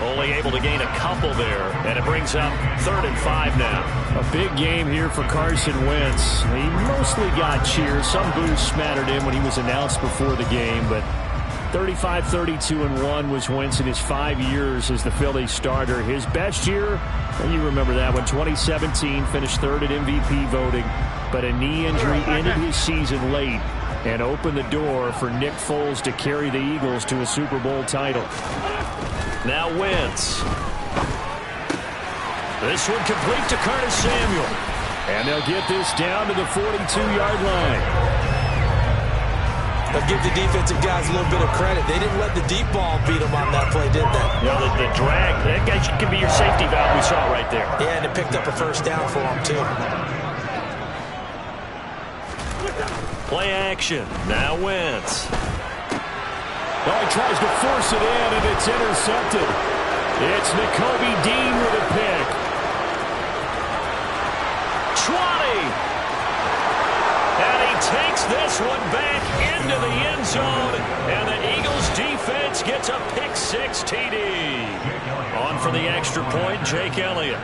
Only able to gain a couple there, and it brings up 3rd and 5 now. A big game here for Carson Wentz. He mostly got cheers. Some boos smattered in when he was announced before the game, but 35-32-1 was Wentz in his 5 years as the Phillies starter. His best year, and you remember that one, 2017, finished 3rd at MVP voting, but a knee injury ended his season late and opened the door for Nick Foles to carry the Eagles to a Super Bowl title. Now Wentz. This one complete to Curtis Samuel. And they'll get this down to the 42-yard line. They'll give the defensive guys a little bit of credit. They didn't let the deep ball beat them on that play, did they? You know, the drag, that guy could be your safety valve we saw right there. Yeah, and it picked up a first down for him, too. Play action. Now Wentz. Oh, he tries to force it in, and it's intercepted. It's Nakobe Dean with a pick. 20. And he takes this one back into the end zone, and the Eagles defense gets a pick-6 TD. On for the extra point, Jake Elliott.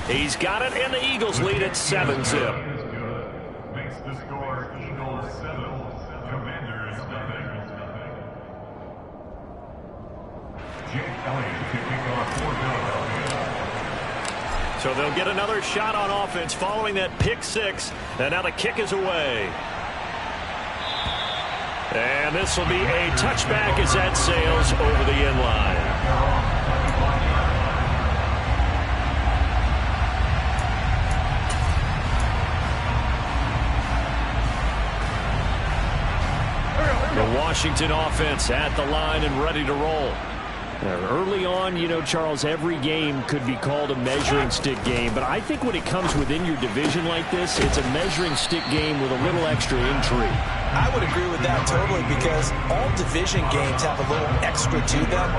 He's got it, and the Eagles lead at 7-zip. So they'll get another shot on offense following that pick-6, and now the kick is away. And this will be a touchback as that sails over the end line. The Washington offense at the line and ready to roll. Early on, you know, Charles, every game could be called a measuring stick game, but I think when it comes within your division like this, it's a measuring stick game with a little extra intrigue. I would agree with that totally, because all division games have a little extra to them.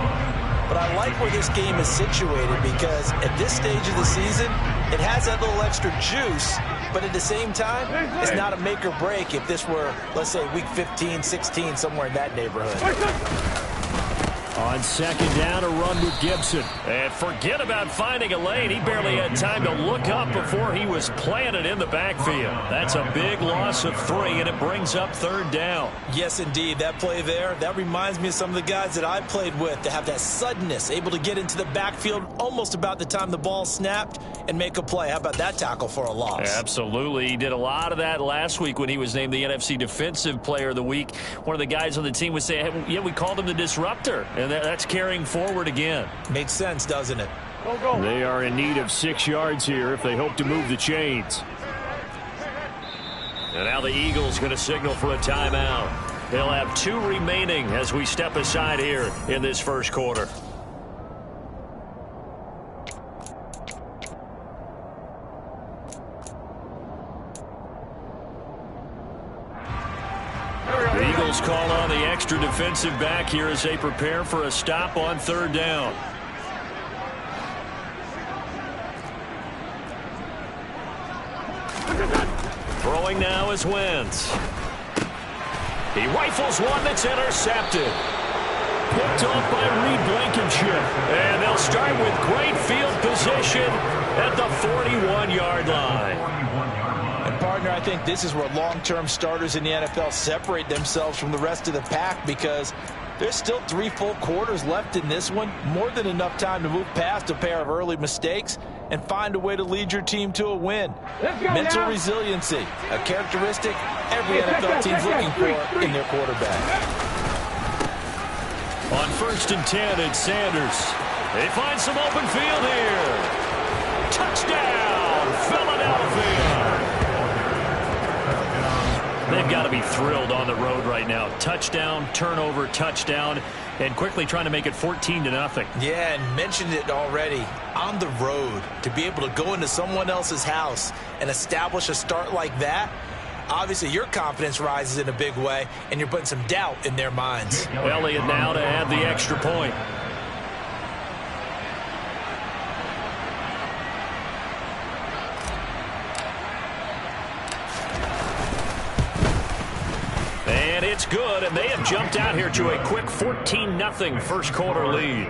But I like where this game is situated, because at this stage of the season, it has that little extra juice, but at the same time, it's not a make or break if this were, let's say, week 15, 16, somewhere in that neighborhood. On second down, a run with Gibson. And forget about finding a lane. He barely had time to look up before he was planted in the backfield. That's a big loss of 3, and it brings up 3rd down. Yes, indeed. That play there, that reminds me of some of the guys that I played with to have that suddenness, able to get into the backfield almost about the time the ball snapped and make a play. How about that tackle for a loss? Absolutely. He did a lot of that last week when he was named the NFC Defensive Player of the Week. One of the guys on the team would say, hey, yeah, we called him the disruptor. And that's carrying forward again. Makes sense, doesn't it? Go. They are in need of 6 yards here if they hope to move the chains. And now the Eagles going to signal for a timeout. They'll have 2 remaining as we step aside here in this first quarter. The Eagles call on the extra defensive back here as they prepare for a stop on 3rd down. Throwing now is Wentz. He rifles one that's intercepted. Picked off by Reed Blankenship. And they'll start with great field position at the 41-yard line. Partner, I think this is where long-term starters in the NFL separate themselves from the rest of the pack, because there's still 3 full quarters left in this one. More than enough time to move past a pair of early mistakes and find a way to lead your team to a win. Mental resiliency, a characteristic every NFL team's looking for in their quarterback. On 1st and 10, it's Sanders. They find some open field here. Touchdown, Philadelphia. They've got to be thrilled on the road right now. Touchdown, turnover, touchdown, and quickly trying to make it 14-0. Yeah, and mentioned it already. On the road, to be able to go into someone else's house and establish a start like that, obviously your confidence rises in a big way, and you're putting some doubt in their minds. Elliott now to add the extra point. And it's good, and they have jumped out here to a quick 14-0 first quarter lead.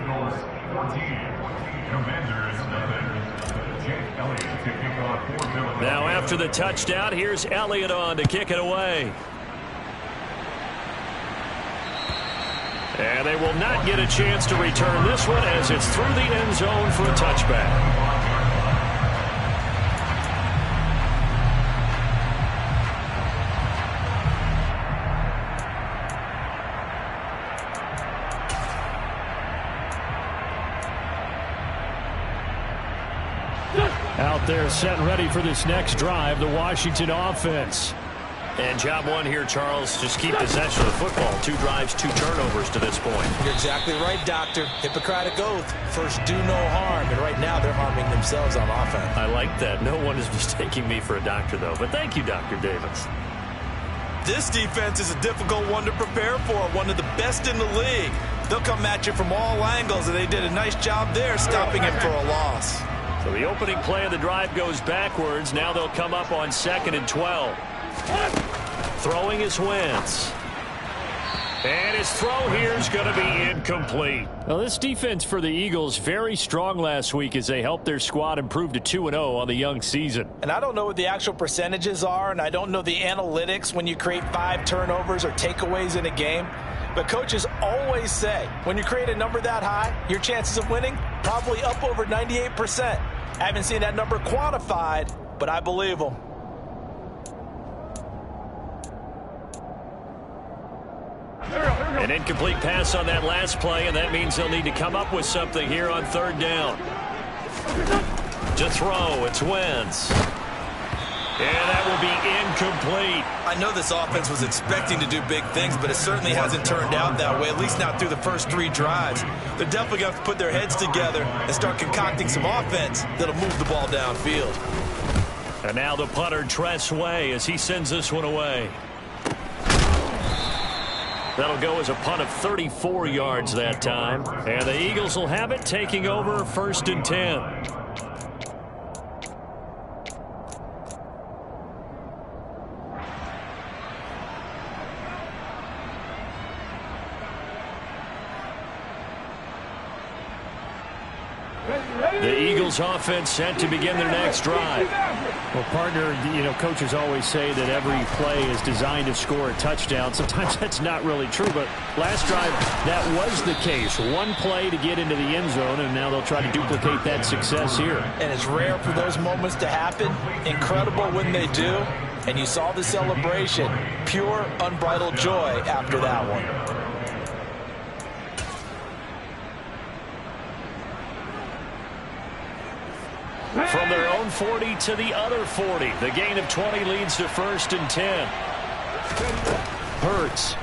Now after the touchdown, here's Elliott on to kick it away. And they will not get a chance to return this one as it's through the end zone for a touchback. Out there set and ready for this next drive, the Washington offense. And job one here, Charles, just keep possession of the football. 2 drives, 2 turnovers to this point. You're exactly right, Doctor. Hippocratic oath. First, do no harm. And right now, they're harming themselves on offense. I like that. No one is mistaking me for a doctor, though. But thank you, Dr. Davis. This defense is a difficult one to prepare for. One of the best in the league. They'll come at you from all angles, and they did a nice job there stopping him for a loss. So the opening play of the drive goes backwards. Now they'll come up on 2nd and 12. Throwing is Wentz. And his throw here is going to be incomplete. Well, this defense for the Eagles very strong last week as they helped their squad improve to 2-0 on the young season. And I don't know what the actual percentages are, and I don't know the analytics when you create 5 turnovers or takeaways in a game. But coaches always say, when you create a number that high, your chances of winning probably up over 98%. I haven't seen that number quantified, but I believe them. An incomplete pass on that last play, and that means they'll need to come up with something here on 3rd down. To throw, it's Wentz. And that will be incomplete. I know this offense was expecting to do big things, but it certainly hasn't turned out that way, at least not through the first 3 drives. They're definitely going to have to put their heads together and start concocting some offense that'll move the ball downfield. And now the punter, Tress Way, as he sends this one away. That'll go as a punt of 34 yards that time. And the Eagles will have it, taking over 1st and 10. The Eagles offense set to begin their next drive. Well, partner, coaches always say that every play is designed to score a touchdown. Sometimes that's not really true, but last drive, that was the case. One play to get into the end zone, and now they'll try to duplicate that success here. And it's rare for those moments to happen. Incredible when they do. And you saw the celebration. Pure, unbridled joy after that one. From their own 40 to the other 40. The gain of 20 leads to 1st and 10. Hurts.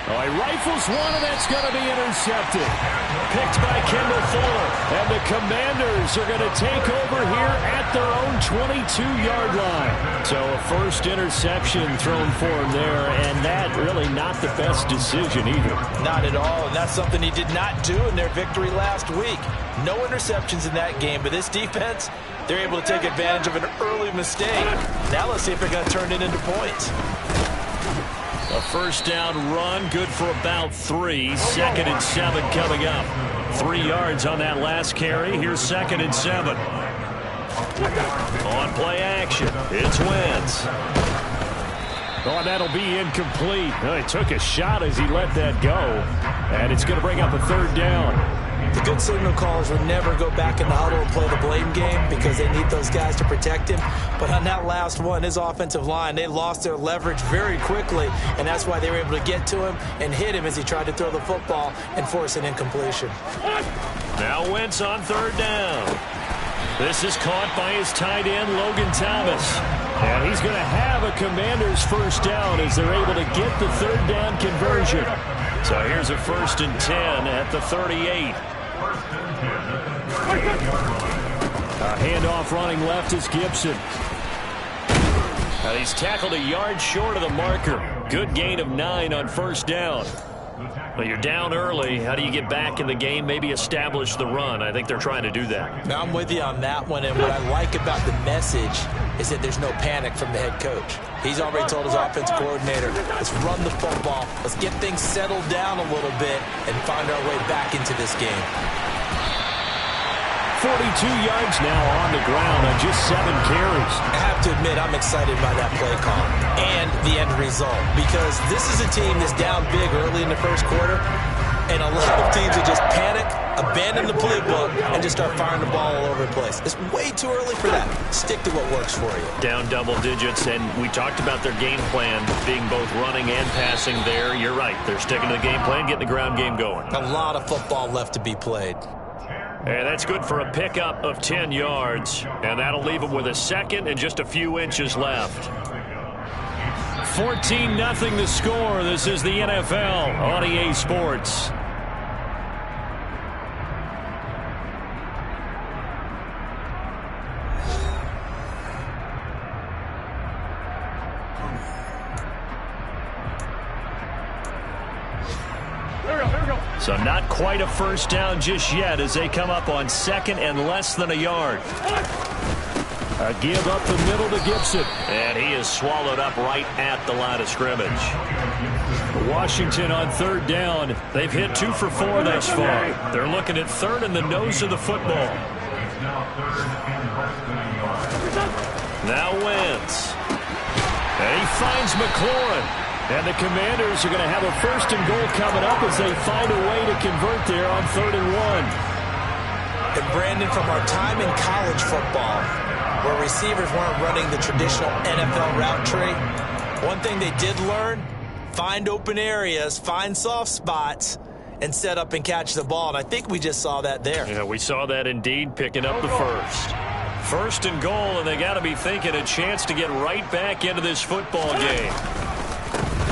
Oh, he rifles one, and that's going to be intercepted. Picked by Kendall Fuller. And the Commanders are going to take over here at their own 22-yard line. So a first interception thrown for him there, and that really not the best decision either. Not at all, and that's something he did not do in their victory last week. No interceptions in that game, but this defense, they're able to take advantage of an early mistake. Now let's see if they're going to turn it into points. A first down run, good for about 3. 2nd and 7 coming up. 3 yards on that last carry. Here's 2nd and 7. On play action, it's Wentz. Oh, that'll be incomplete. Oh, he took a shot as he let that go. And it's going to bring up a 3rd down. The good signal callers would never go back in the huddle and play the blame game because they need those guys to protect him. But on that last one, his offensive line, they lost their leverage very quickly, and that's why they were able to get to him and hit him as he tried to throw the football and force an incompletion. Now Wentz on 3rd down. This is caught by his tight end, Logan Thomas. And he's going to have a Commanders first down as they're able to get the 3rd down conversion. So here's a 1st and 10 at the 38. A handoff running left is Gibson. And he's tackled a yard short of the marker. Good gain of 9 on 1st down. Well, you're down early. How do you get back in the game, maybe establish the run? I think they're trying to do that. Now, I'm with you on that one, and what I like about the message is that there's no panic from the head coach. He's already told his offense coordinator, let's run the football, let's get things settled down a little bit and find our way back into this game. 42 yards now on the ground on just 7 carries. I have to admit, I'm excited by that play call and the end result, because this is a team that's down big early in the first quarter, and a lot of teams that just panic, abandon the playbook, and just start firing the ball all over the place. It's way too early for that. Stick to what works for you. Down double digits, and we talked about their game plan being both running and passing there. You're right. They're sticking to the game plan, getting the ground game going. A lot of football left to be played. And that's good for a pickup of 10 yards. And that'll leave them with a second and just a few inches left. 14-0 the score. This is the NFL on EA Sports. So not quite a first down just yet as they come up on second and less than a yard. A give up the middle to Gibson. And he is swallowed up right at the line of scrimmage. Washington on third down. They've hit 2 for 4 thus far. They're looking at third in the nose of the football. Now Wentz. And he finds McLaurin. And the Commanders are going to have a first and goal coming up as they find a way to convert there on 3rd and 1. And Brandon, from our time in college football, where receivers weren't running the traditional NFL route tree, one thing they did learn, find open areas, find soft spots, and set up and catch the ball. And I think we just saw that there. Yeah, we saw that indeed, picking up the first. First and goal, and they got to be thinking a chance to get right back into this football game.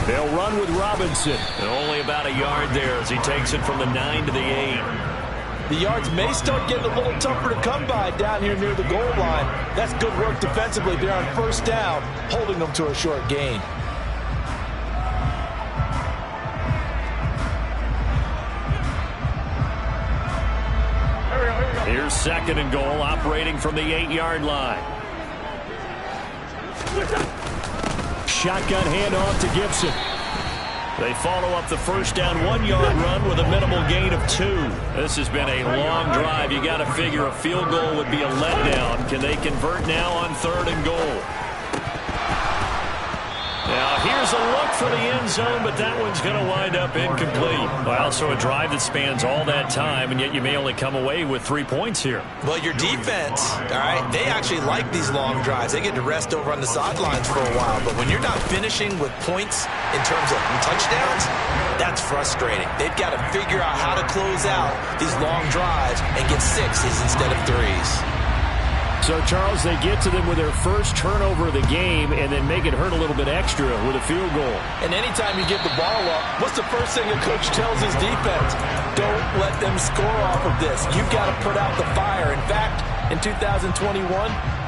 They'll run with Robinson. And only about a yard there as he takes it from the 9 to the 8. The yards may start getting a little tougher to come by down here near the goal line. That's good work defensively there on first down, holding them to a short gain. Here's 2nd and goal, operating from the 8-yard line. Shotgun handoff to Gibson. They follow up the first down 1-yard run with a minimal gain of 2. This has been a long drive. You got to figure a field goal would be a letdown. Can they convert now on 3rd and goal? Now here's a look for the end zone, but that one's going to wind up incomplete. Well, so a drive that spans all that time, and yet you may only come away with 3 points here. Well, your defense, all right, they actually like these long drives. They get to rest over on the sidelines for a while, but when you're not finishing with points in terms of touchdowns, that's frustrating. They've got to figure out how to close out these long drives and get 6s instead of 3s. So, Charles, they get to them with their first turnover of the game and then make it hurt a little bit extra with a field goal. And anytime you give the ball up, what's the first thing a coach tells his defense? Don't let them score off of this. You've got to put out the fire. In fact, in 2021,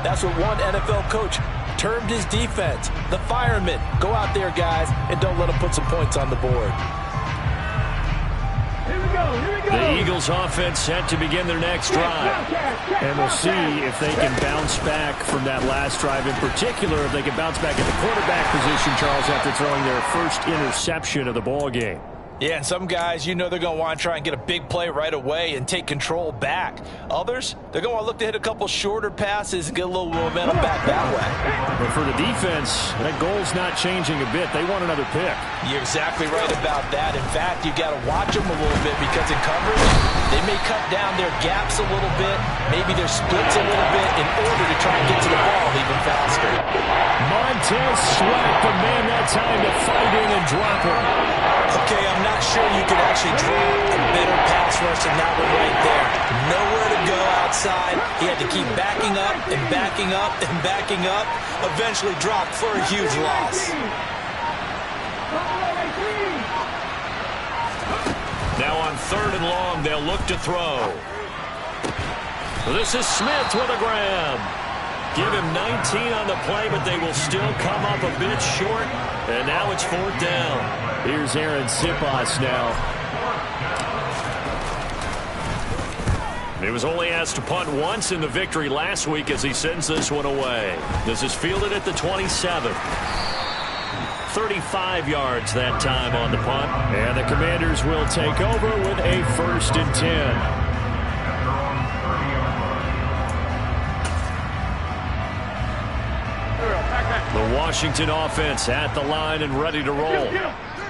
that's what one NFL coach termed his defense. The firemen. Go out there, guys, and don't let them put some points on the board. The Eagles offense set to begin their next drive. And we'll see if they can bounce back from that last drive. In particular, if they can bounce back at the quarterback position, Charles, after throwing their first interception of the ball game. Yeah, and some guys, you know they're going to want to try and get a big play right away and take control back. Others, they're going to want to look to hit a couple shorter passes and get a little momentum back that way. But for the defense, that goal's not changing a bit. They want another pick. You're exactly right about that. In fact, you've got to watch them a little bit because in coverage, they may cut down their gaps a little bit, maybe their splits a little bit in order to try and get to the ball even faster. Montez Sweat, the man that time to fight in and drop it. Okay, I'm not sure you could actually drop a better pass rush than that one right there. Nowhere to go outside. He had to keep backing up and backing up and backing up. Eventually dropped for a huge loss. Now on 3rd and long, they'll look to throw. This is Smith with a grab. Give him 19 on the play, but they will still come up a bit short. And now it's 4th down. Here's Aaron Siposs now. He was only asked to punt once in the victory last week as he sends this one away. This is fielded at the 27. 35 yards that time on the punt. And the Commanders will take over with a 1st and 10. The Washington offense at the line and ready to roll.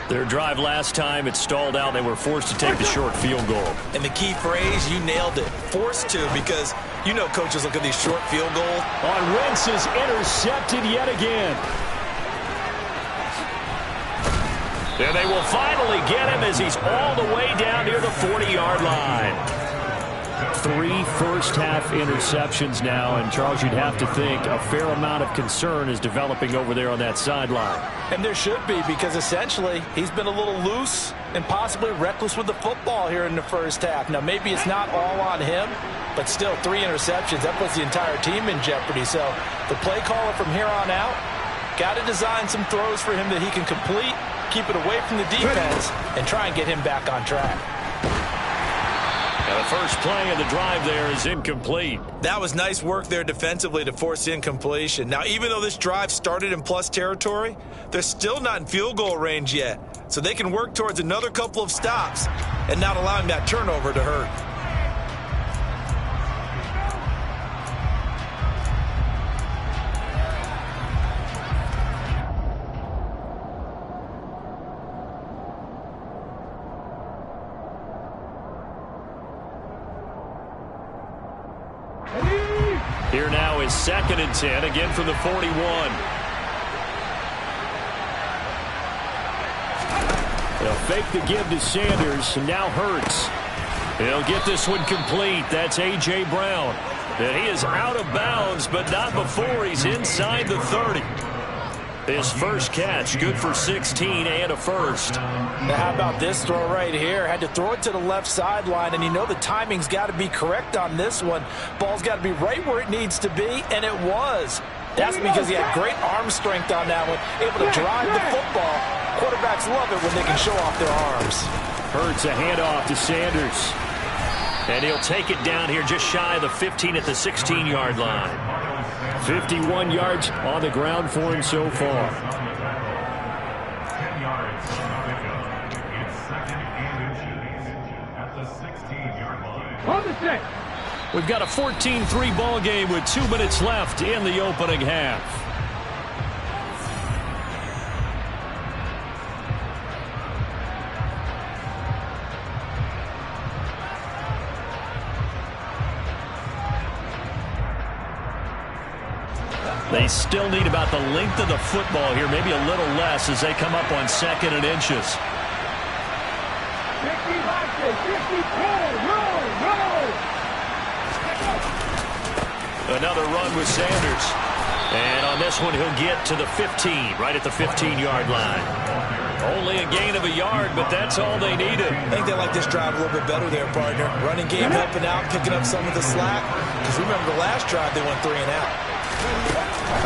Their drive last time, it stalled out. They were forced to take the short field goal. And the key phrase, you nailed it. Forced to, because you know coaches look at these short field goals. On Wentz is intercepted yet again. And they will finally get him as he's all the way down near the 40-yard line. 3 first-half interceptions now, and Charles, you'd have to think a fair amount of concern is developing over there on that sideline. And there should be, because essentially he's been a little loose and possibly reckless with the football here in the first half. Now, maybe it's not all on him, but still 3 interceptions. That puts the entire team in jeopardy. So the play caller from here on out got to design some throws for him that he can complete, keep it away from the defense, and try and get him back on track. And the first play of the drive there is incomplete. That was nice work there defensively to force incompletion. Now, even though this drive started in plus territory, they're still not in field goal range yet. So they can work towards another couple of stops and not allowing that turnover to hurt. Here now is 2nd and 10, again from the 41. They'll fake the give to Sanders, and now Hurts. He'll get this one complete. That's A.J. Brown. And he is out of bounds, but not before he's inside the 30. His first catch, good for 16 and a first. Now, how about this throw right here? Had to throw it to the left sideline, and you know the timing's got to be correct on this one. Ball's got to be right where it needs to be, and it was. That's because he had great arm strength on that one, able to drive the football. Quarterbacks love it when they can show off their arms. Hurts a handoff to Sanders. And he'll take it down here just shy of the 15 at the 16-yard line. 51 yards on the ground for him so far. 10 yards on the pickup. It's 2nd and inches at the 16-yard line. On the 6. We've got a 14-3 ball game with 2 minutes left in the opening half. They still need about the length of the football here, maybe a little less as they come up on 2nd and inches. 50, roll. Another run with Sanders. And on this one, he'll get to the 15, right at the 15-yard line. Only a gain of a yard, but that's all they needed. I think they like this drive a little bit better there, partner. Running game helping out, picking up some of the slack. Because remember, the last drive, they went 3 and out.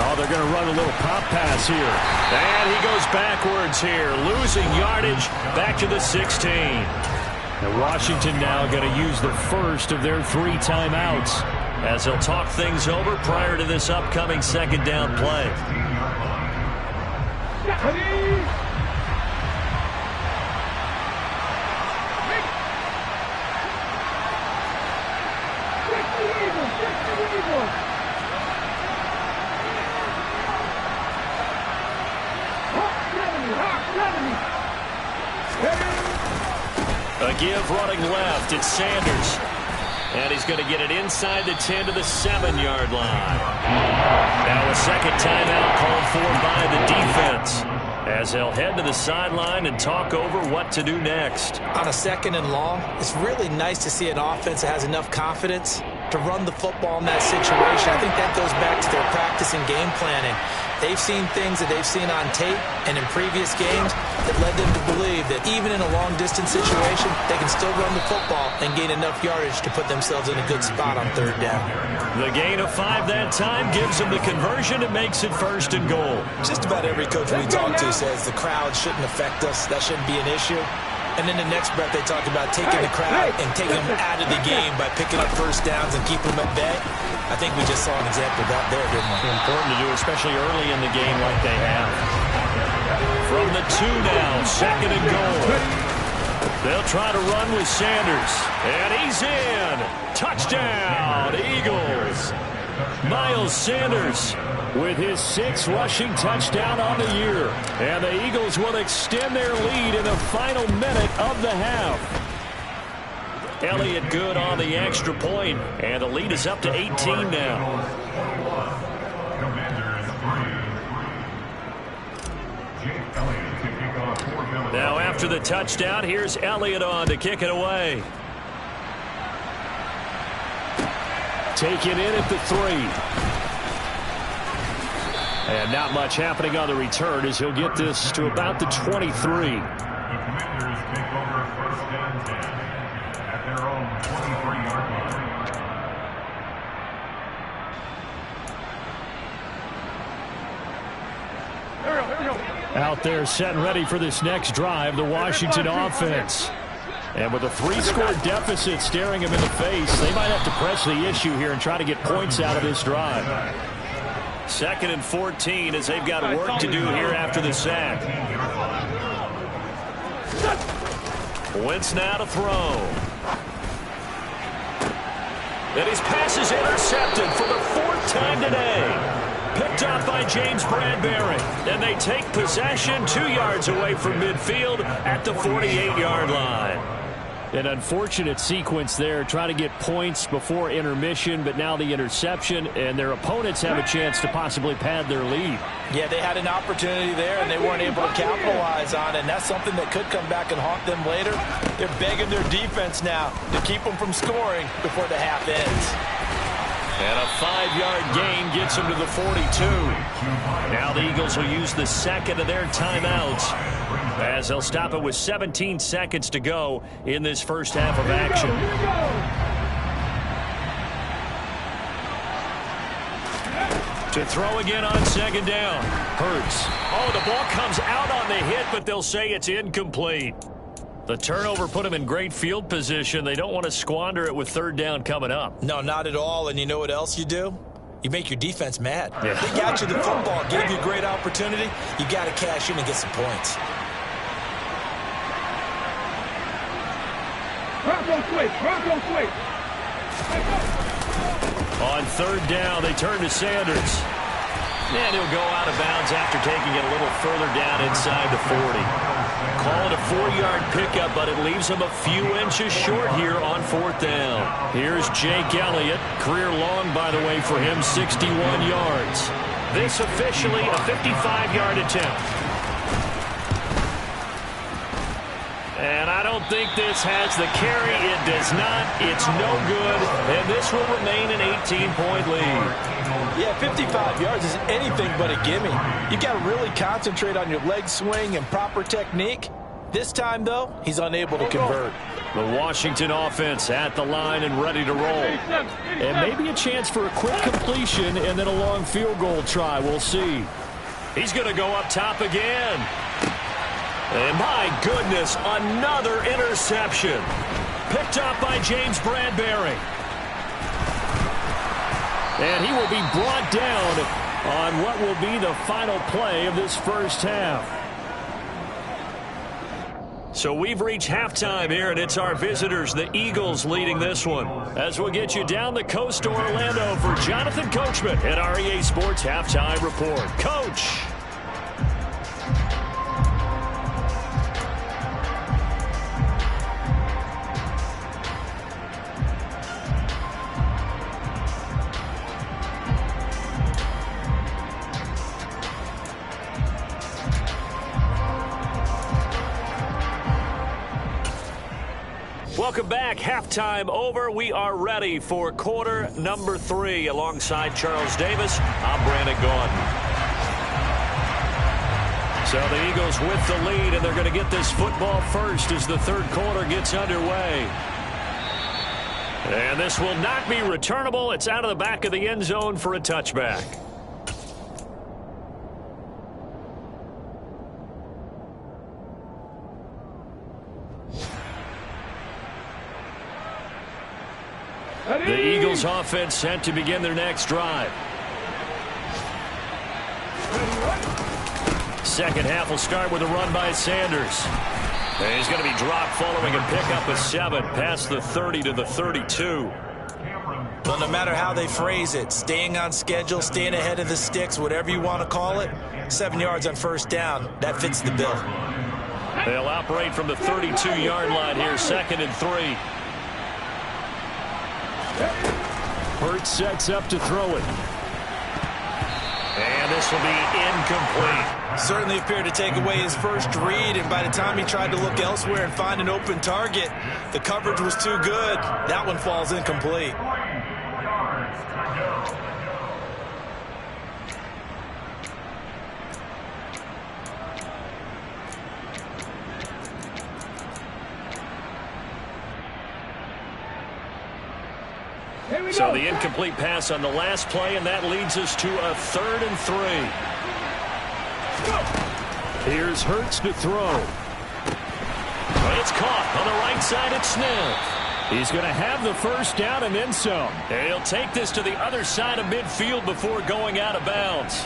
Oh, they're going to run a little pop pass here. And he goes backwards here, losing yardage back to the 16. And Washington now going to use the first of their 3 timeouts as they'll talk things over prior to this upcoming 2nd down play. A give running left. It's Sanders. And he's going to get it inside the 10 to the 7-yard line. Now a second timeout called for by the defense as they'll head to the sideline and talk over what to do next. On a 2nd and long, it's really nice to see an offense that has enough confidence to run the football in that situation. I think that goes back to their practice and game planning. They've seen things that they've seen on tape and in previous games that led them to believe that even in a long-distance situation, they can still run the football and gain enough yardage to put themselves in a good spot on third down. The gain of 5 that time gives them the conversion and makes it 1st and goal. Just about every coach we talk to says the crowd shouldn't affect us. That shouldn't be an issue. And then the next breath, they talk about taking the crowd and taking them out of the game by picking up first downs and keeping them at bay. I think we just saw an example of that there, didn't we? Important to do, especially early in the game like they have. From the 2 now, 2nd and goal. They'll try to run with Sanders. And he's in. Touchdown, Eagles. Miles Sanders with his 6th rushing touchdown on the year. And the Eagles will extend their lead in the final minute of the half. Elliott good on the extra point, and the lead is up to 18 now. Now after the touchdown, here's Elliott on to kick it away. Taken in at the 3. And not much happening on the return as he'll get this to about the 23. The Commanders take over 1st and 10 at their own 23-yard line. Out there set and ready for this next drive, the Washington offense. And with a 3-score deficit staring him in the face, they might have to press the issue here and try to get points out of this drive. 2nd and 14 as they've got work to do here after the sack. Wentz now to throw. And his pass is intercepted for the 4th time today. Picked up by James Bradbury. And they take possession 2 yards away from midfield at the 48-yard line. An unfortunate sequence there, trying to get points before intermission, but now the interception, and their opponents have a chance to possibly pad their lead. Yeah, they had an opportunity there, and they weren't able to capitalize on it, and that's something that could come back and haunt them later. They're begging their defense now to keep them from scoring before the half ends. And a 5-yard gain gets them to the 42. Now the Eagles will use the 2nd of their timeouts as they'll stop it with 17 seconds to go in this first half of action. To throw again on 2nd down. Hurts. Oh, the ball comes out on the hit, but they'll say it's incomplete. The turnover put them in great field position. They don't want to squander it with 3rd down coming up. No, not at all. And you know what else you do? You make your defense mad. Yeah. They got you the football, gave you a great opportunity. You got to cash in and get some points. On 3rd down, they turn to Sanders. And he'll go out of bounds after taking it a little further down inside the 40. Call it a 4-yard pickup, but it leaves him a few inches short here on 4th down. Here's Jake Elliott. Career long, by the way, for him, 61 yards. This officially a 55-yard attempt. And I don't think this has the carry. It does not. It's no good. And this will remain an 18-point lead. Yeah, 55 yards is anything but a gimme. You got to really concentrate on your leg swing and proper technique. This time, though, he's unable to convert. The Washington offense at the line and ready to roll. And maybe a chance for a quick completion and then a long field goal try. We'll see. He's going to go up top again. And my goodness, another interception. Picked up by James Bradbury. And he will be brought down on what will be the final play of this first half. So we've reached halftime here, and it's our visitors, the Eagles, leading this one. As we'll get you down the coast to Orlando for Jonathan Coachman at our EA Sports Halftime Report. Coach. Welcome back. Halftime over. We are ready for quarter number 3. Alongside Charles Davis, I'm Brandon Gaudin. So the Eagles with the lead, and they're going to get this football first as the third quarter gets underway. And this will not be returnable. It's out of the back of the end zone for a touchback. The Eagles offense sent to begin their next drive. Second half will start with a run by Sanders. And he's going to be dropped following a pickup of 7 past the 30 to the 32. Well, no matter how they phrase it, staying on schedule, staying ahead of the sticks, whatever you want to call it, 7 yards on first down, that fits the bill. They'll operate from the 32-yard line here, 2nd and 3. Hurts sets up to throw it. And this will be incomplete. Certainly appeared to take away his first read, and by the time he tried to look elsewhere and find an open target, the coverage was too good. That one falls incomplete. So the incomplete pass on the last play, and that leads us to a 3rd and 3. Here's Hurts to throw. It's caught on the right side at Smith. He's going to have the first down and then some. And he'll take this to the other side of midfield before going out of bounds.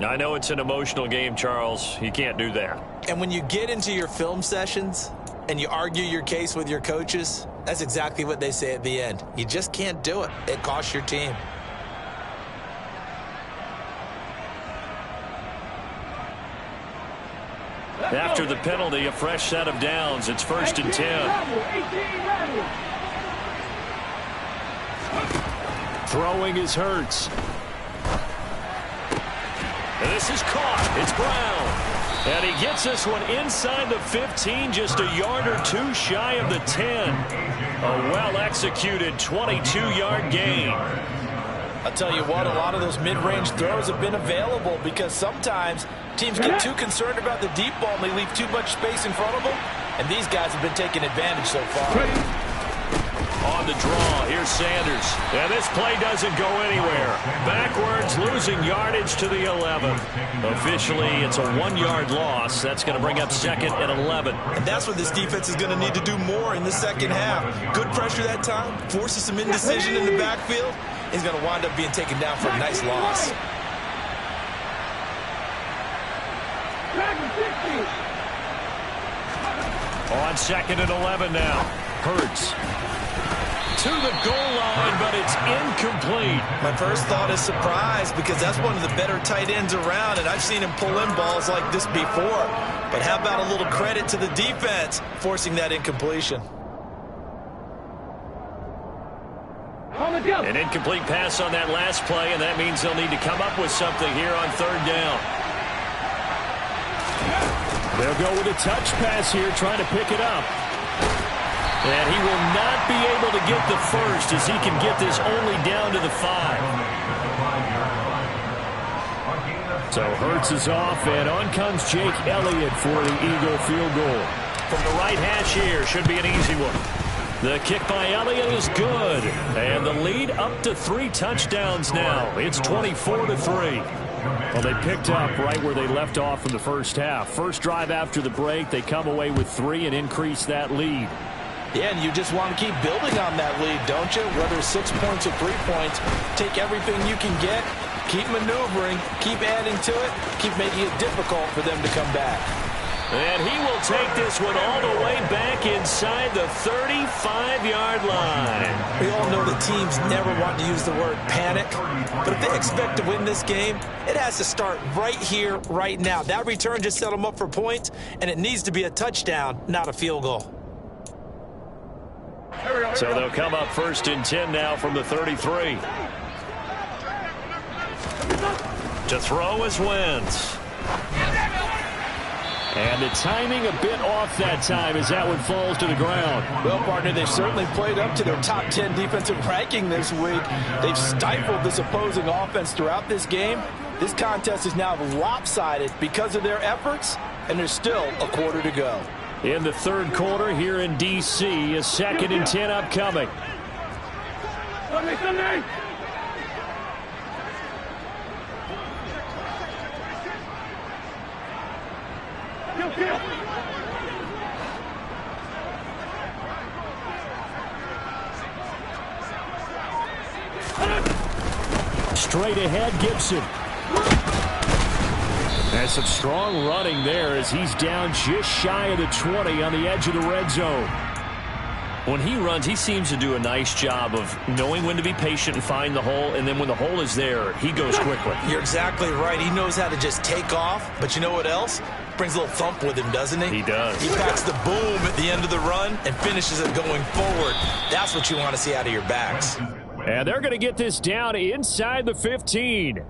I know it's an emotional game, Charles. You can't do that. And when you get into your film sessions and you argue your case with your coaches, that's exactly what they say at the end. You just can't do it. It costs your team. After the penalty, a fresh set of downs. It's 1st and 10. Throwing is Hurts. And this is caught. It's Brown. And he gets this one inside the 15, just a yard or 2 shy of the 10. A well-executed 22-yard gain. I'll tell you what, a lot of those mid-range throws have been available because sometimes teams get too concerned about the deep ball and they leave too much space in front of them, and these guys have been taking advantage so far. On the draw, here's Sanders. And this play doesn't go anywhere. Backwards, losing yardage to the 11. Officially, it's a 1-yard loss. That's going to bring up 2nd and 11. And that's what this defense is going to need to do more in the second half. Good pressure that time, forces some indecision in the backfield. He's going to wind up being taken down for a nice loss. On 2nd and 11 now. Hurts to the goal line, but it's incomplete. My first thought is surprise because that's one of the better tight ends around, and I've seen him pull in balls like this before. But how about a little credit to the defense forcing that incompletion? An incomplete pass on that last play, and that means they'll need to come up with something here on 3rd down. They'll go with a touch pass here, trying to pick it up. And he will not be able to get the first as he can get this only down to the 5. So Hurts is off, and on comes Jake Elliott for the Eagle field goal. From the right hash here, should be an easy one. The kick by Elliott is good. And the lead up to 3 touchdowns now. It's 24-3. Well, they picked up right where they left off in the first half. First drive after the break, they come away with 3 and increase that lead. Yeah, and you just want to keep building on that lead, don't you? Whether 6 points or 3 points, take everything you can get, keep maneuvering, keep adding to it, keep making it difficult for them to come back. And he will take this one all the way back inside the 35-yard line. We all know that teams never want to use the word panic, but if they expect to win this game, it has to start right here, right now. That return just set them up for points, and it needs to be a touchdown, not a field goal. So they'll come up 1st and 10 now from the 33. To throw is Wentz. And the timing a bit off that time as that one falls to the ground. Well, partner, they've certainly played up to their top 10 defensive ranking this week. They've stifled this opposing offense throughout this game. This contest is now lopsided because of their efforts, and there's still a quarter to go. In the third quarter here in D.C., a 2nd and 10 upcoming. Straight ahead, Gibson. And some strong running there as he's down just shy of the 20 on the edge of the red zone. When he runs, he seems to do a nice job of knowing when to be patient and find the hole, and then when the hole is there, he goes quickly. You're exactly right. He knows how to just take off, but you know what else? Brings a little thump with him, doesn't he? He does. He packs the boom at the end of the run and finishes it going forward. That's what you want to see out of your backs. And they're going to get this down inside the 15.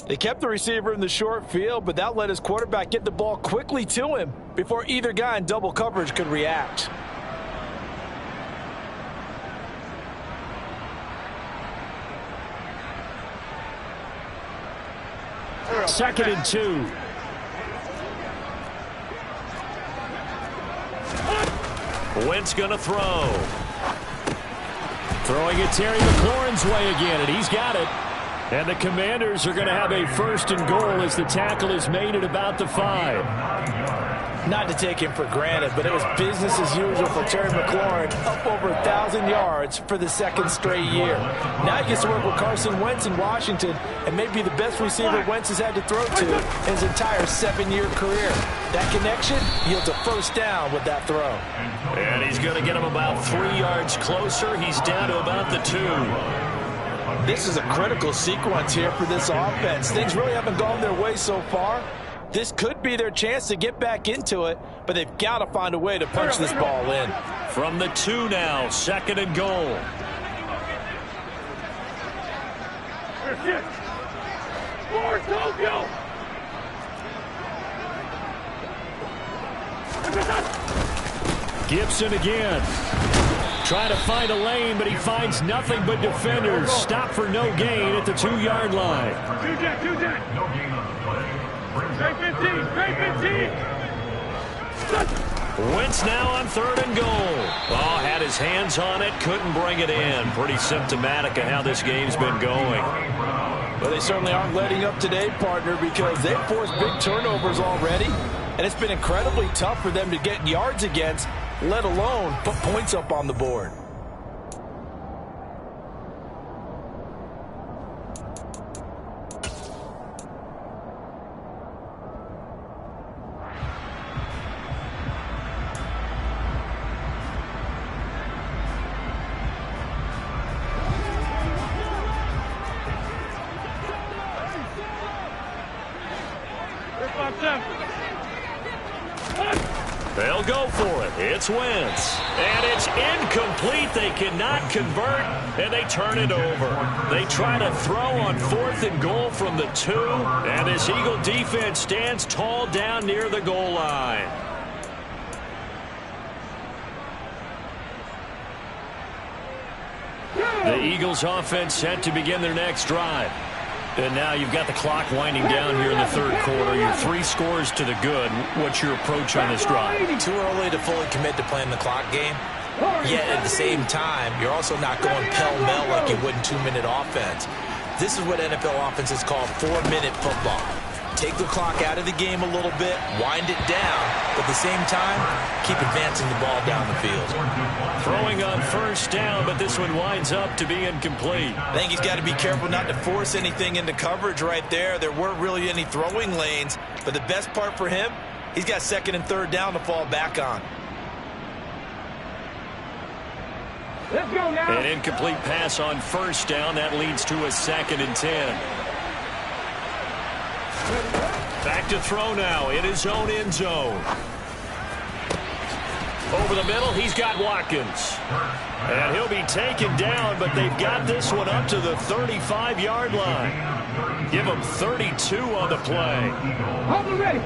They kept the receiver in the short field, but that let his quarterback get the ball quickly to him before either guy in double coverage could react. Second and 2. Wentz going to throw. Throwing it Terry McLaurin's way again, and he's got it. And the Commanders are going to have a 1st and goal as the tackle is made at about the 5. Not to take him for granted, but it was business as usual for Terry McLaurin, up over 1,000 yards for the 2nd straight year. Now he gets to work with Carson Wentz in Washington, and may be the best receiver Wentz has had to throw to in his entire 7-year career. That connection yields a 1st down with that throw. And he's going to get him about 3 yards closer. He's down to about the 2. This is a critical sequence here for this offense. Things really haven't gone their way so far. This could be their chance to get back into it, but they've got to find a way to punch this ball in. From the 2 now, 2nd and goal. Gibson again. Trying to find a lane, but he finds nothing but defenders. Stop for no gain at the 2-yard line. No gain on the play. Wentz now on 3rd and goal. Oh, had his hands on it, couldn't bring it in. Pretty symptomatic of how this game's been going. Well, they certainly aren't letting up today, partner, because they've forced big turnovers already, and it's been incredibly tough for them to get yards against, let alone put points up on the board. They'll go for it. It's Wentz. And it's incomplete. They cannot convert, and they turn it over. They try to throw on 4th and goal from the 2, and this Eagle defense stands tall down near the goal line. The Eagles offense set to begin their next drive. And now you've got the clock winding down here in the 3rd quarter. You're 3 scores to the good. What's your approach on this drive? Too early to fully commit to playing the clock game. Yet at the same time, you're also not going pell-mell like you would in 2-minute offense. This is what NFL offenses call 4-minute football. Take the clock out of the game a little bit, wind it down, but at the same time, keep advancing the ball down the field. Throwing on 1st down, but this one winds up to be incomplete. I think he's got to be careful not to force anything into coverage right there. There weren't really any throwing lanes, but the best part for him, he's got 2nd and 3rd down to fall back on. Let's go now. An incomplete pass on 1st down. That leads to a 2nd and 10. Back to throw now in his own end zone. Over the middle, he's got Watkins. And he'll be taken down, but they've got this one up to the 35-yard line. Give him 32 on the play. Hold it ready.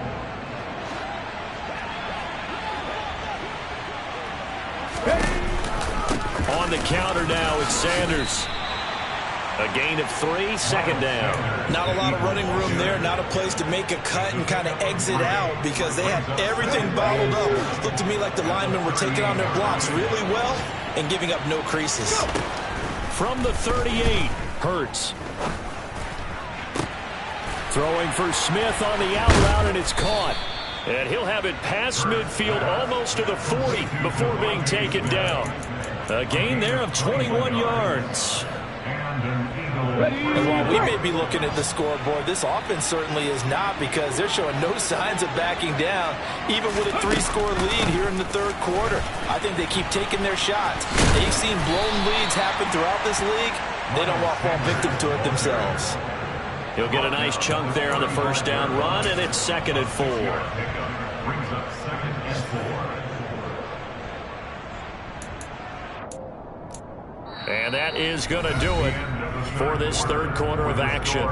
On the counter now, it's Sanders. A gain of 3, second down. Not a lot of running room there, not a place to make a cut and kind of exit out because they had everything bottled up. Looked to me like the linemen were taking on their blocks really well and giving up no creases. From the 38, Hurts. Throwing for Smith on the out route, and it's caught. And he'll have it past midfield almost to the 40 before being taken down. A gain there of 21 yards. And while we may be looking at the scoreboard, this offense certainly is not because they're showing no signs of backing down, even with a 3-score lead here in the third quarter. I think they keep taking their shots. They've seen blown leads happen throughout this league. They don't want to fall victim to it themselves. He'll get a nice chunk there on the first down run, and it's 2nd and 4. Brings up 2nd and 4. And that is going to do it for this third quarter of action.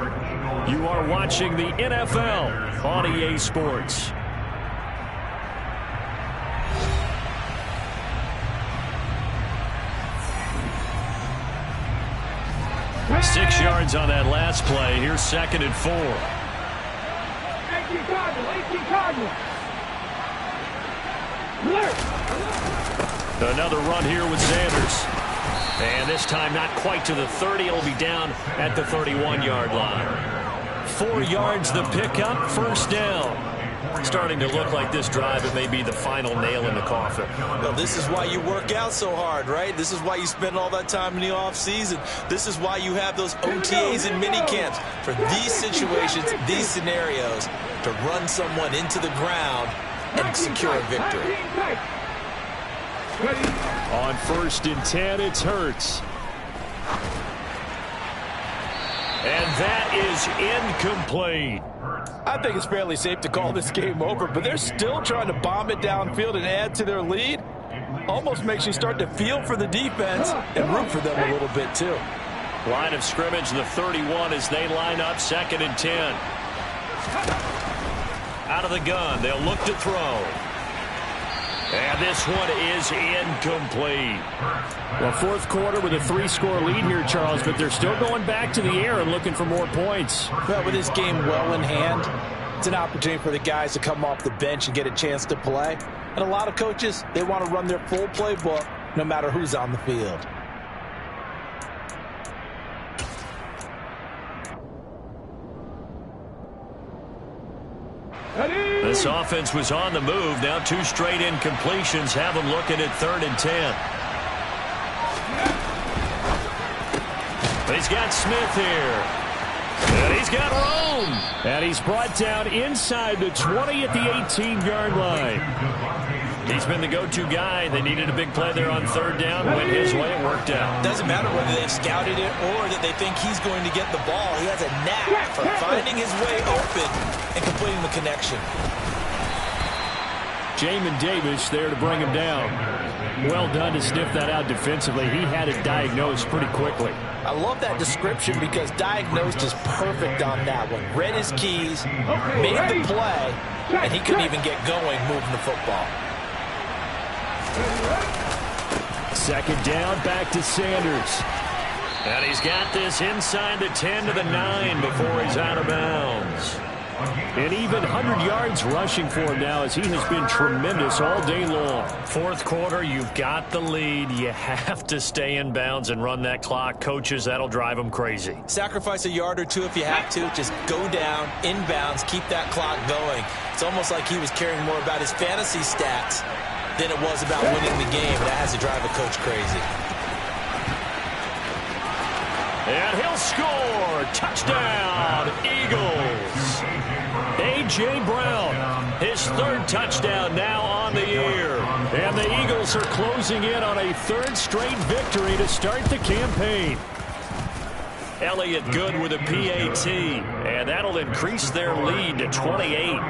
You are watching the NFL on EA Sports. Six yards on that last play. Here's 2nd and 4. 18 Cardinals. Another run here with Sanders. And this time not quite to the 30. It'll be down at the 31-yard line. 4 yards the pickup, first down. Starting to look like this drive, it may be the final nail in the coffin. Well, this is why you work out so hard, right? This is why you spend all that time in the offseason. This is why you have those OTAs and mini camps for these situations, these scenarios, to run someone into the ground and secure a victory. On 1st and 10, it's Hurts. And that is incomplete. I think it's fairly safe to call this game over, but they're still trying to bomb it downfield and add to their lead. Almost makes you start to feel for the defense and root for them a little bit, too. Line of scrimmage, the 31 as they line up, 2nd and 10. Out of the gun, they'll look to throw. And this one is incomplete. Well, fourth quarter with a 3-score lead here, Charles, but they're still going back to the air and looking for more points. Well, with this game well in hand, it's an opportunity for the guys to come off the bench and get a chance to play. And a lot of coaches, they want to run their full playbook no matter who's on the field. This offense was on the move. Now 2 straight incompletions have them looking at 3rd and 10. He's got Smith here. And he's got Rome. And he's brought down inside the 20 at the 18-yard line. He's been the go-to guy. They needed a big play there on 3rd down. Went his way. It worked out. Doesn't matter whether they've scouted it or that they think he's going to get the ball. He has a knack for finding his way open and completing the connection. Jamin Davis there to bring him down. Well done to sniff that out defensively. He had it diagnosed pretty quickly. I love that description because diagnosed is perfect on that one. Read his keys, made the play, and he couldn't even get going moving the football. 2nd down, back to Sanders. And he's got this inside the 10 to the 9 before he's out of bounds. And even 100 yards rushing for him now as he has been tremendous all day long. Fourth quarter, you've got the lead. You have to stay in bounds and run that clock. Coaches, that'll drive them crazy. Sacrifice a yard or two if you have to. Just go down, in bounds, keep that clock going. It's almost like he was caring more about his fantasy stats than it was about winning the game. That has to drive a coach crazy. And he'll score. Touchdown, Eagles. A.J. Brown, his 3rd touchdown now on the year. And the Eagles are closing in on a 3rd straight victory to start the campaign. Elliott good with a PAT, and that'll increase their lead to 28.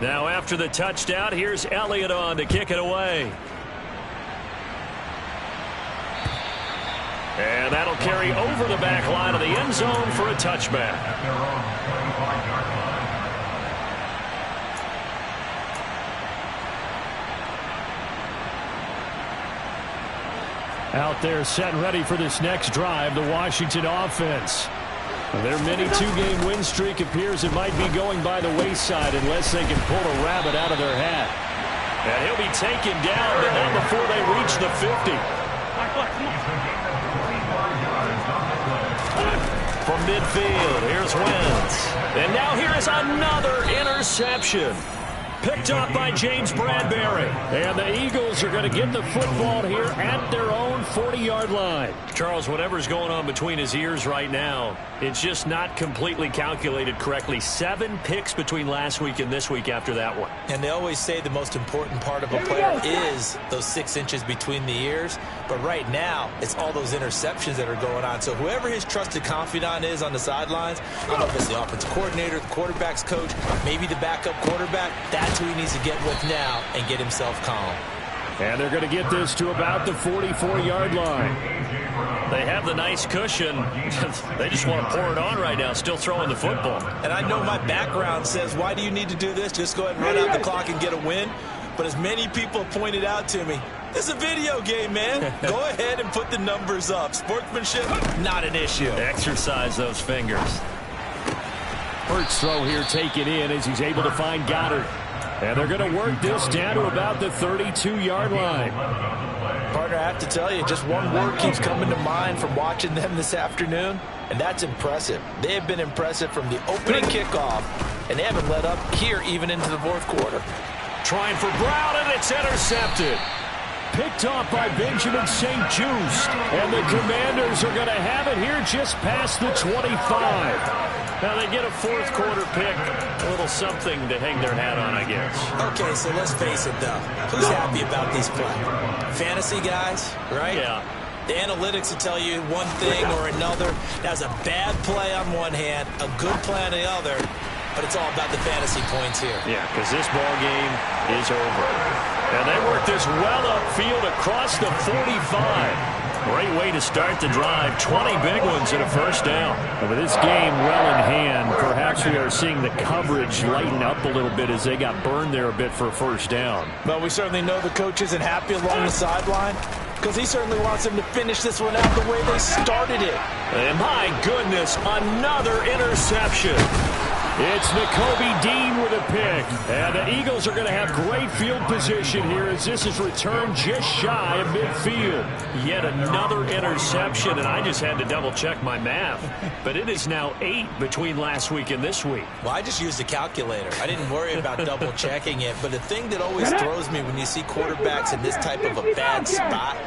Now after the touchdown, here's Elliott on to kick it away. And that'll carry over the back line of the end zone for a touchback. Out there set and ready for this next drive, the Washington offense. Their mini two-game win streak appears it might be going by the wayside unless they can pull a rabbit out of their hat. And he'll be taken down, but not before they reach the 50. From midfield, here's Wentz. And now here is another interception. Picked up by James Bradbury. And the Eagles are going to get the football here at their own 40-yard line. Charles, whatever's going on between his ears right now, it's just not completely calculated correctly. 7 picks between last week and this week after that one. And they always say the most important part of a player is those 6 inches between the ears. But right now, it's all those interceptions that are going on. So whoever his trusted confidant is on the sidelines, I don't know if it's the offensive coordinator, the quarterback's coach, maybe the backup quarterback, that's who he needs to get with now and get himself calm. And they're going to get this to about the 44-yard line. They have the nice cushion. They just want to pour it on right now, still throwing the football. And I know my background says, why do you need to do this? Just go ahead and run out the clock and get a win. But as many people pointed out to me, this is a video game, man. Go ahead and put the numbers up. Sportsmanship, not an issue. Exercise those fingers. First throw here taken in as he's able to find Goddard. And they're going to work this down to about the 32-yard line. Partner, I have to tell you, just one word keeps coming to mind from watching them this afternoon, and that's impressive. They have been impressive from the opening kickoff, and they haven't let up here even into the fourth quarter. Trying for Brown, and it's intercepted. Picked off by Benjamin St-Juste. And the Commanders are going to have it here just past the 25. Now they get a fourth quarter pick. A little something to hang their hat on, I guess. Okay, so let's face it, though. Who's happy about these plays? Fantasy guys, right? Yeah. The analytics will tell you one thing or another. That's a bad play on one hand, a good play on the other. But it's all about the fantasy points here. Yeah, because this ball game is over. And they work this well upfield across the 45. Great way to start the drive. 20 big ones and a first down. And with this game well in hand, perhaps we are seeing the coverage lighten up a little bit as they got burned there a bit for a first down. Well, we certainly know the coach isn't happy along the sideline because he certainly wants them to finish this one out the way they started it. And my goodness, another interception. It's Nakobe Dean with a pick. And the Eagles are going to have great field position here as this is returned just shy of midfield. Yet another interception, and I just had to double-check my math. But it is now 8 between last week and this week. Well, I just used a calculator. I didn't worry about double-checking it. But the thing that always throws me when you see quarterbacks in this type of a bad spot,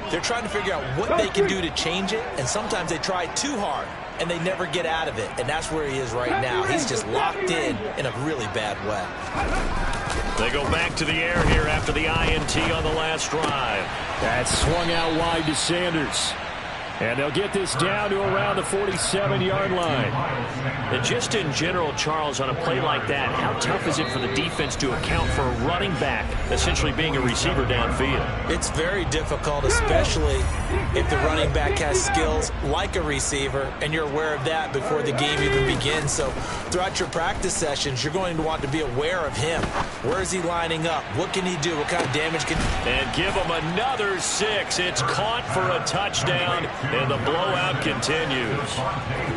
they're trying to figure out what they can do to change it, and sometimes they try too hard. And they never get out of it. And that's where he is right now. He's just locked in a really bad way. They go back to the air here after the INT on the last drive. That's swung out wide to Sanders. And they'll get this down to around the 47-yard line. And just in general, Charles, on a play like that, how tough is it for the defense to account for a running back essentially being a receiver downfield? It's very difficult, especially if the running back has skills like a receiver, and you're aware of that before the game even begins. So throughout your practice sessions, you're going to want to be aware of him. Where is he lining up? What can he do? What kind of damage can he... And give him another 6. It's caught for a touchdown. And the blowout continues.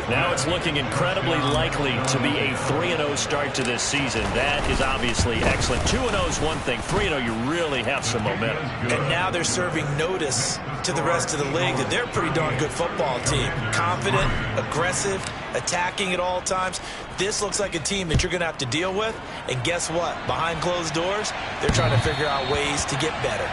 Now it's looking incredibly likely to be a 3-0 start to this season. That is obviously excellent. 2-0 is one thing. 3-0, you really have some momentum. And now they're serving notice to the rest of the league that they're a pretty darn good football team. Confident, aggressive, attacking at all times. This looks like a team that you're going to have to deal with. And guess what? Behind closed doors, they're trying to figure out ways to get better.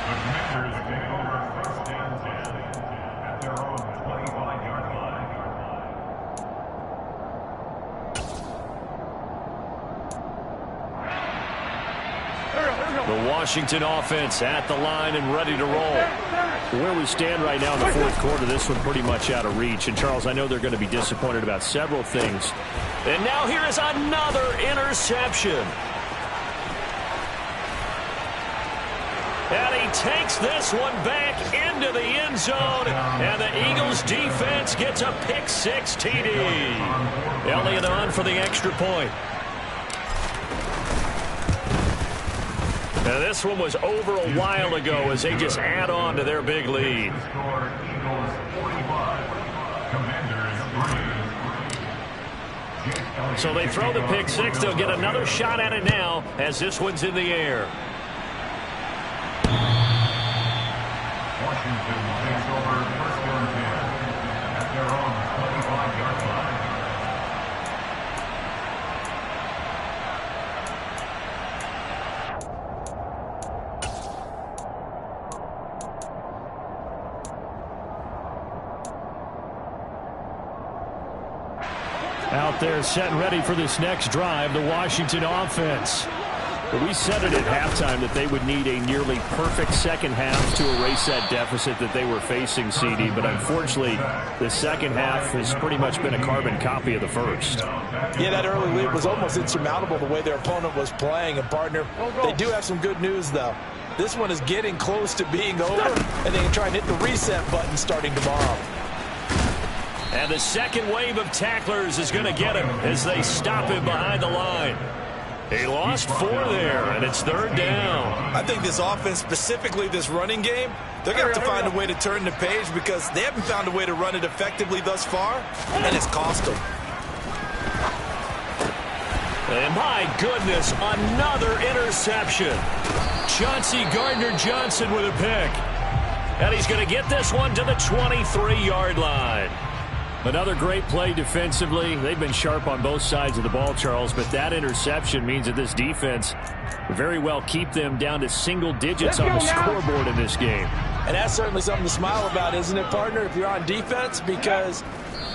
The Washington offense at the line and ready to roll. Where we stand right now in the fourth quarter, this one pretty much out of reach. And, Charles, I know they're going to be disappointed about several things. And now here is another interception. And he takes this one back into the end zone. And the Eagles defense gets a pick-6 TD. Elliott on for the extra point. Now, this one was over a while ago as they just add on to their big lead. Score Eagles 45, Commanders 3. So they throw the pick six. They'll get another shot at it now as this one's in the air. Washington takes over first and 10 at their own 25-yard line. Out there set and ready for this next drive, the Washington offense. But we said it at halftime that they would need a nearly perfect second half to erase that deficit that they were facing, CD. But unfortunately, the second half has pretty much been a carbon copy of the first. Yeah, that early lead was almost insurmountable the way their opponent was playing. And, partner, they do have some good news, though. This one is getting close to being over, and they can try and hit the reset button starting tomorrow. And the second wave of tacklers is going to get him as they stop him behind the line. He lost 4 there, and it's third down. I think this offense, specifically this running game, they're going to have to find a way to turn the page because they haven't found a way to run it effectively thus far, and it's cost them. And my goodness, another interception. Chauncey Gardner-Johnson with a pick. And he's going to get this one to the 23-yard line. Another great play defensively. They've been sharp on both sides of the ball, Charles, but that interception means that this defense very well keep them down to single digits on the scoreboard in this game. And that's certainly something to smile about, isn't it, partner, if you're on defense? Because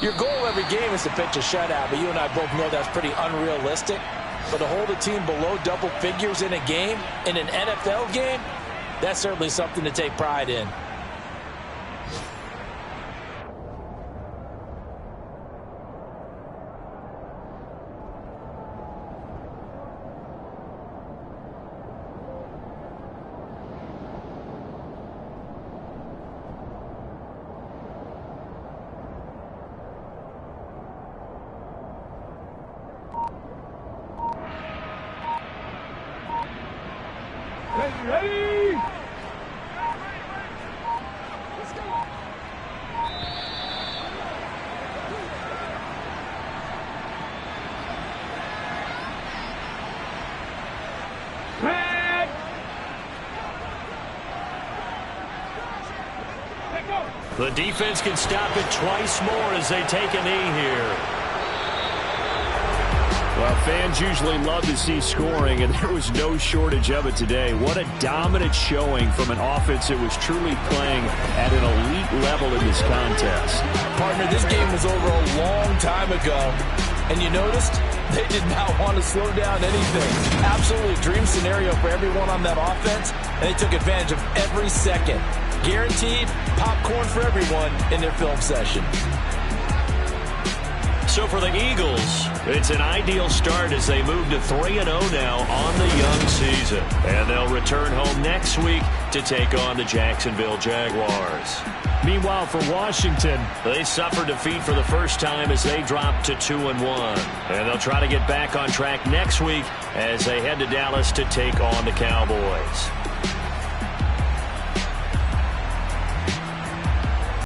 your goal every game is to pitch a shutout, but you and I both know that's pretty unrealistic. But to hold a team below double figures in a game, in an NFL game, that's certainly something to take pride in. Ready? Let's go. Red. The defense can stop it twice more as they take a knee here. Well, fans usually love to see scoring, and there was no shortage of it today. What a dominant showing from an offense that was truly playing at an elite level in this contest. Partner, this game was over a long time ago, and you noticed they did not want to slow down anything. Absolutely dream scenario for everyone on that offense, and they took advantage of every second. Guaranteed popcorn for everyone in their film session. So for the Eagles, it's an ideal start as they move to 3-0 now on the young season. And they'll return home next week to take on the Jacksonville Jaguars. Meanwhile, for Washington, they suffered defeat for the first time as they dropped to 2-1. And they'll try to get back on track next week as they head to Dallas to take on the Cowboys.